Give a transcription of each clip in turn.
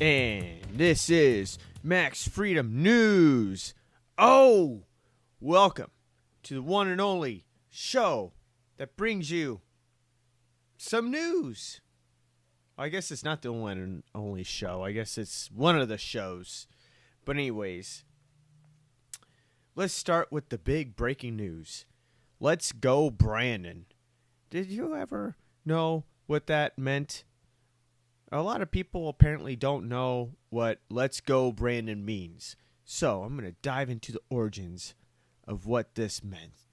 And this is Max Freedom News. Oh, welcome to the one and only show that brings you some news. I guess it's not the one and only show. I guess it's one of the shows. But anyways, let's start with the big breaking news. Let's go, Brandon. Did you ever know what that meant? A lot of people apparently don't know what Let's Go Brandon means. So I'm going to dive into the origins of what this means.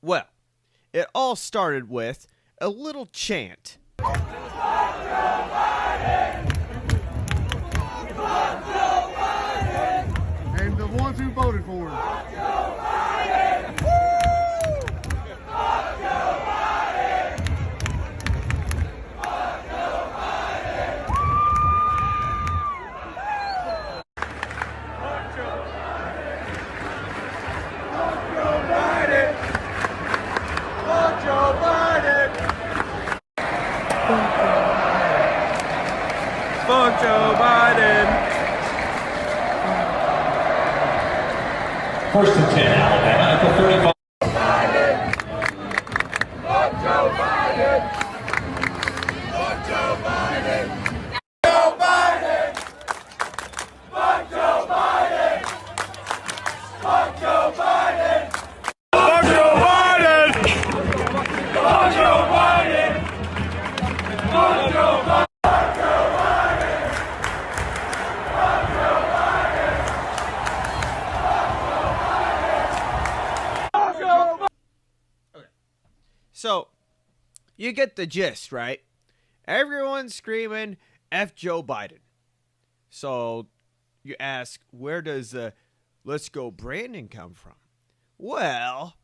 Well, it all started with a little chant. And the ones who voted for him. Fuck Joe Biden. First and 10, Alabama at the 35. Fuck Joe Biden! Fuck Joe Biden! Joe Biden! Fuck Joe Biden! Fuck Joe Biden! Fuck Joe Biden! Fuck Joe Biden! Fuck Joe Biden! So, you get the gist, right? Everyone's screaming F Joe Biden. So, you ask, where does the Let's Go Brandon come from? Well,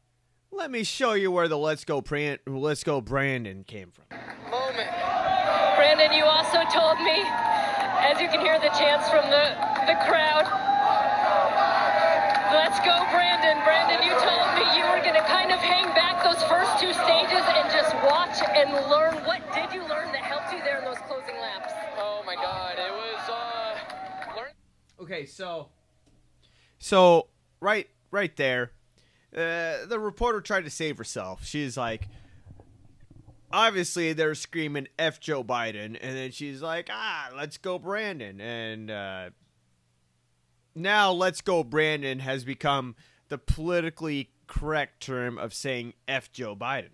let me show you where the Let's Go Brandon came from. Moment. Brandon, you also told me, as you can hear the chants from the crowd, let's go, Brandon. Brandon, you told me you were going to kind of hang back those first two stages and just watch and learn. What did you learn that helped you there in those closing laps? Oh my God, it was learn. Okay, so right there, the reporter tried to save herself. She's like, obviously they're screaming F Joe Biden, and then she's like, let's go Brandon, and now Let's Go Brandon has become the politically correct term of saying F Joe Biden.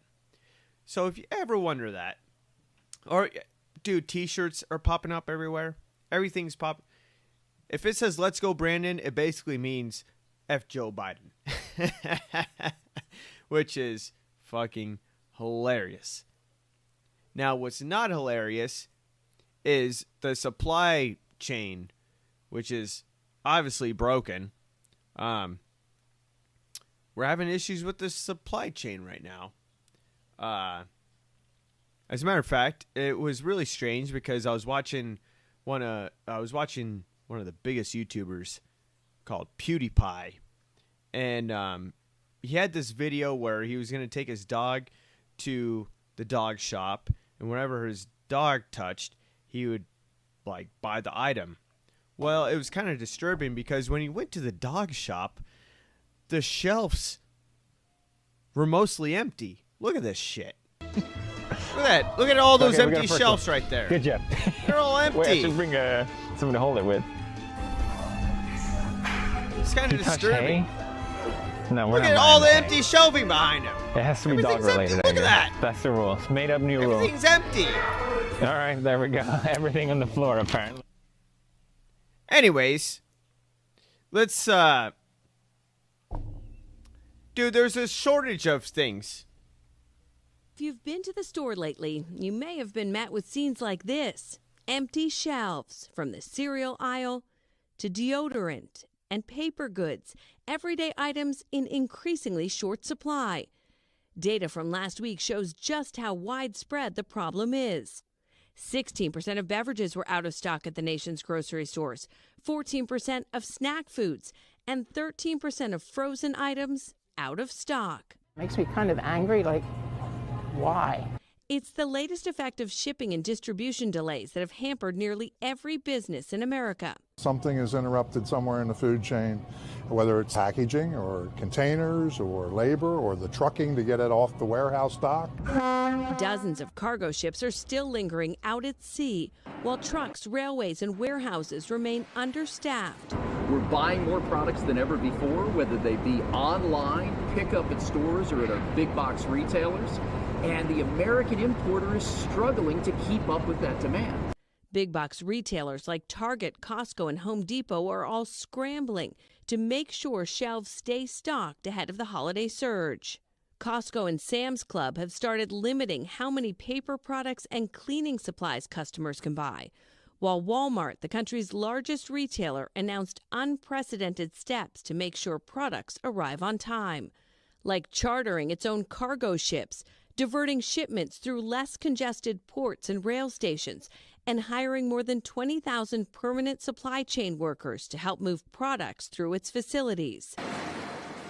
So if you ever wonder that, or dude, t-shirts are popping up everywhere. Everything's popping. If it says Let's Go Brandon, it basically means F Joe Biden. Which is fucking hilarious. Now, what's not hilarious is the supply chain, which is obviously broken. We're having issues with the supply chain right now. As a matter of fact, it was really strange because I was watching one of the biggest YouTubers called PewDiePie, and he had this video where he was going to take his dog to the dog shop, and whenever his dog touched, he would like buy the item. Well, it was kind of disturbing because when he went to the dog shop, the shelves were mostly empty. Look at this shit. Look at that. Look at all those empty shelves right there. Good job. They're all empty. Wait, I should bring someone to hold it with. It's kind of disturbing. No, we're Look not at all the hay. empty shelving behind him. It has to be dog Everything's empty. related. Look at that. That's the rule. Made up new rule. Everything's empty. All right, there we go. Everything on the floor apparently. Anyways, let's dude, there's a shortage of things. If you've been to the store lately, you may have been met with scenes like this. Empty shelves from the cereal aisle to deodorant and paper goods, everyday items in increasingly short supply. Data from last week shows just how widespread the problem is. 16% of beverages were out of stock at the nation's grocery stores, 14% of snack foods, and 13% of frozen items out of stock. Makes me kind of angry, like, why? It's the latest effect of shipping and distribution delays that have hampered nearly every business in America. Something is interrupted somewhere in the food chain, whether it's packaging or containers or labor or the trucking to get it off the warehouse dock. Dozens of cargo ships are still lingering out at sea, while trucks, railways, and warehouses remain understaffed. We're buying more products than ever before, whether they be online, pick up at stores, or at our big box retailers. And the American importer is struggling to keep up with that demand. Big box retailers like Target, Costco, and Home Depot are all scrambling to make sure shelves stay stocked ahead of the holiday surge. Costco and Sam's Club have started limiting how many paper products and cleaning supplies customers can buy, while Walmart, the country's largest retailer, announced unprecedented steps to make sure products arrive on time, like chartering its own cargo ships, diverting shipments through less congested ports and rail stations, and hiring more than 20,000 permanent supply chain workers to help move products through its facilities.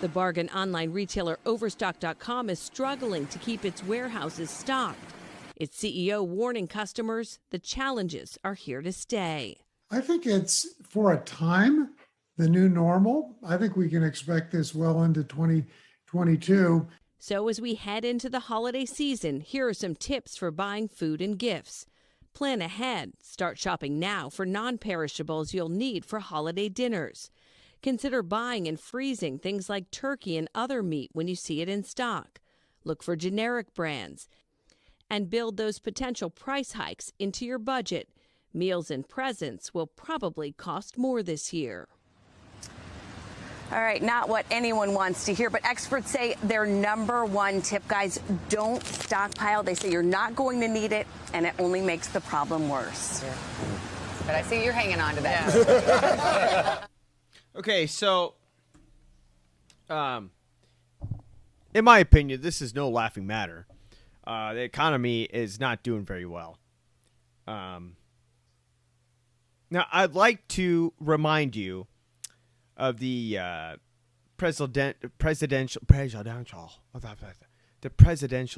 The bargain online retailer Overstock.com is struggling to keep its warehouses stocked. Its CEO warning customers the challenges are here to stay. I think it's, for a time, the new normal. I think we can expect this well into 2022. So as we head into the holiday season, here are some tips for buying food and gifts. Plan ahead. Start shopping now for non-perishables you'll need for holiday dinners. Consider buying and freezing things like turkey and other meat when you see it in stock. Look for generic brands. And build those potential price hikes into your budget. Meals and presents will probably cost more this year. All right, not what anyone wants to hear, but experts say their number one tip, guys, don't stockpile. They say you're not going to need it, and it only makes the problem worse. Yeah. But I see you're hanging on to that. Okay, so, in my opinion, this is no laughing matter. The economy is not doing very well. Now, I'd like to remind you of the presidential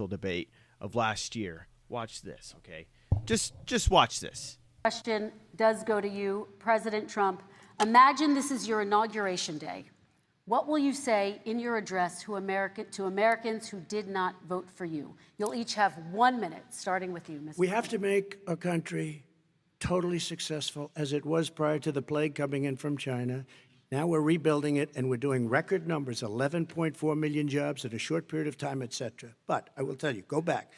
debate of last year. Watch this, okay? Just watch this. Question does go to you, President Trump. Imagine this is your inauguration day. What will you say in your address to Americans who did not vote for you? You'll each have 1 minute, starting with you, Mr. We have to make our country totally successful, as it was prior to the plague coming in from China. Now we're rebuilding it, and we're doing record numbers, 11.4 million jobs in a short period of time, et cetera. But I will tell you, go back.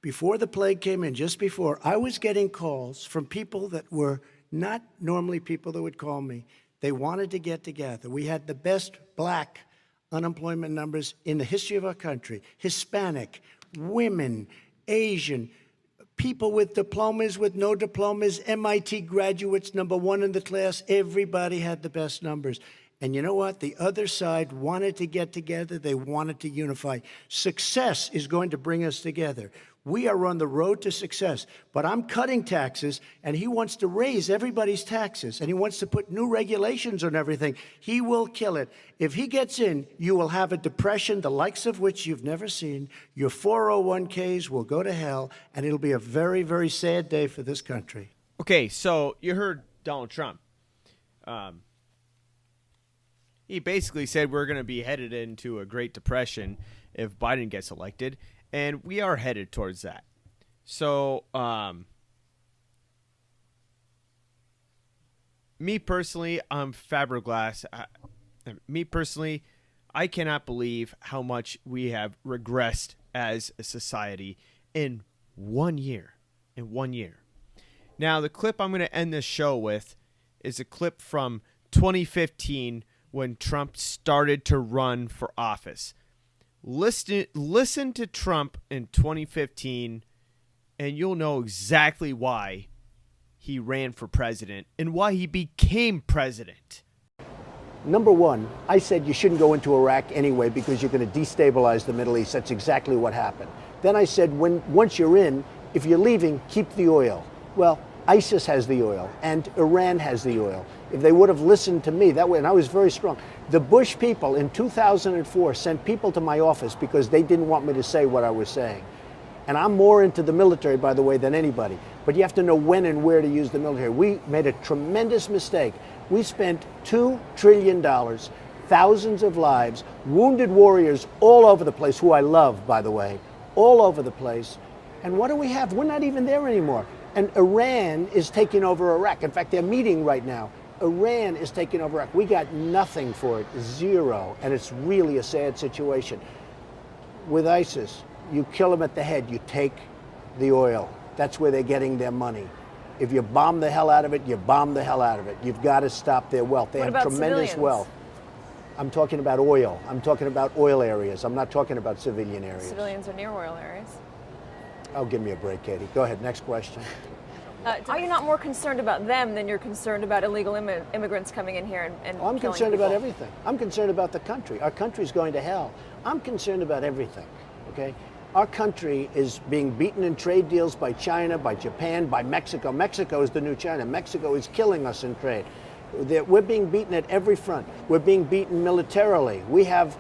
Before the plague came in, just before, I was getting calls from people that were not normally people that would call me. They wanted to get together. We had the best black unemployment numbers in the history of our country. Hispanic, women, Asian, people with diplomas, with no diplomas, MIT graduates, #1 in the class. Everybody had the best numbers. And you know what? The other side wanted to get together. They wanted to unify. Success is going to bring us together. We are on the road to success. But I'm cutting taxes, and he wants to raise everybody's taxes, and he wants to put new regulations on everything. He will kill it. If he gets in, you will have a depression, the likes of which you've never seen. Your 401ks will go to hell, and it'll be a very, very sad day for this country. Okay, so you heard Donald Trump. He basically said we're going to be headed into a Great Depression if Biden gets elected, and we are headed towards that. So, me personally, I'm fiberglass. I cannot believe how much we have regressed as a society in 1 year. Now, the clip I'm going to end this show with is a clip from 2015 when Trump started to run for office. Listen to Trump in 2015, and you'll know exactly why he ran for president and why he became president. Number one, I said you shouldn't go into Iraq anyway because you're going to destabilize the Middle East. That's exactly what happened. Then I said, once you're in, if you're leaving, keep the oil. Well, ISIS has the oil, and Iran has the oil. If they would have listened to me that way, and I was very strong. The Bush people in 2004 sent people to my office because they didn't want me to say what I was saying. And I'm more into the military, by the way, than anybody. But you have to know when and where to use the military. We made a tremendous mistake. We spent $2 trillion, thousands of lives, wounded warriors all over the place, who I love, by the way, all over the place. And what do we have? We're not even there anymore. And Iran is taking over Iraq. In fact, they're meeting right now. Iran is taking over Iraq. We got nothing for it, zero. And it's really a sad situation. With ISIS, you kill them at the head, you take the oil. That's where they're getting their money. If you bomb the hell out of it, you bomb the hell out of it. You've got to stop their wealth. They have tremendous civilians? wealth. I'm talking about oil. I'm talking about oil areas. I'm not talking about civilian areas. Civilians are near oil areas. Oh, give me a break, Katie. Go ahead, next question. Are you not more concerned about them than you're concerned about illegal immigrants coming in here and I'm killing concerned people? about everything. I'm concerned about the country. Our country's going to hell. I'm concerned about everything, okay? Our country is being beaten in trade deals by China, by Japan, by Mexico. Mexico is the new China. Mexico is killing us in trade. We're being beaten at every front. We're being beaten militarily. We have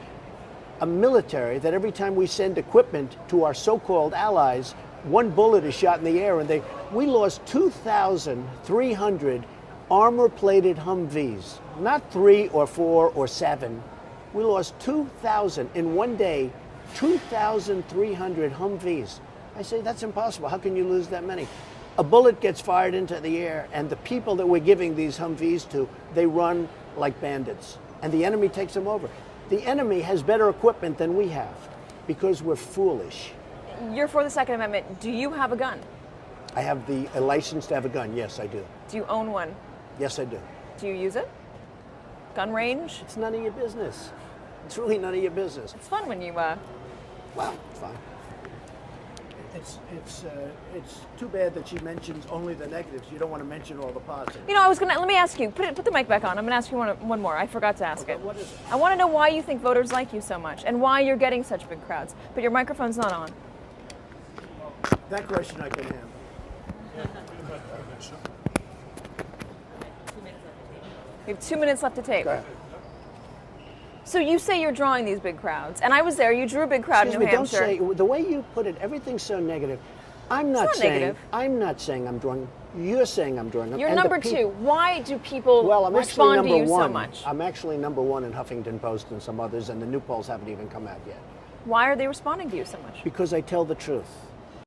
a military that every time we send equipment to our so-called allies, one bullet is shot in the air, and we lost 2,300 armor-plated Humvees, not 3 or 4 or 7. We lost 2,000 in one day, 2,300 Humvees. I say, that's impossible. How can you lose that many? A bullet gets fired into the air, and the people that we're giving these Humvees to, they run like bandits, and the enemy takes them over. The enemy has better equipment than we have because we're foolish. You're for the Second Amendment. Do you have a gun? I have a license to have a gun. Yes, I do. Do you own one? Yes, I do. Do you use it? Gun range? It's none of your business. It's really none of your business. It's fun when you, Well, it's fine. It's too bad that she mentions only the negatives. You don't want to mention all the positives. You know, let me ask you, put the mic back on. I'm going to ask you one more. I forgot to ask it. What is it? I want to know why you think voters like you so much and why you're getting such big crowds. But your microphone's not on. That question I can handle. We have 2 minutes left to tape. Go ahead. So you say you're drawing these big crowds, and I was there. You drew a big crowd in New Hampshire. Don't say the way you put it. Everything's so negative. I'm not saying. Negative. I'm not saying I'm drawing. You're saying I'm drawing. You're number two. Why do people respond to you so much? I'm actually number one in Huffington Post and some others, and the new polls haven't even come out yet. Why are they responding to you so much? Because I tell the truth.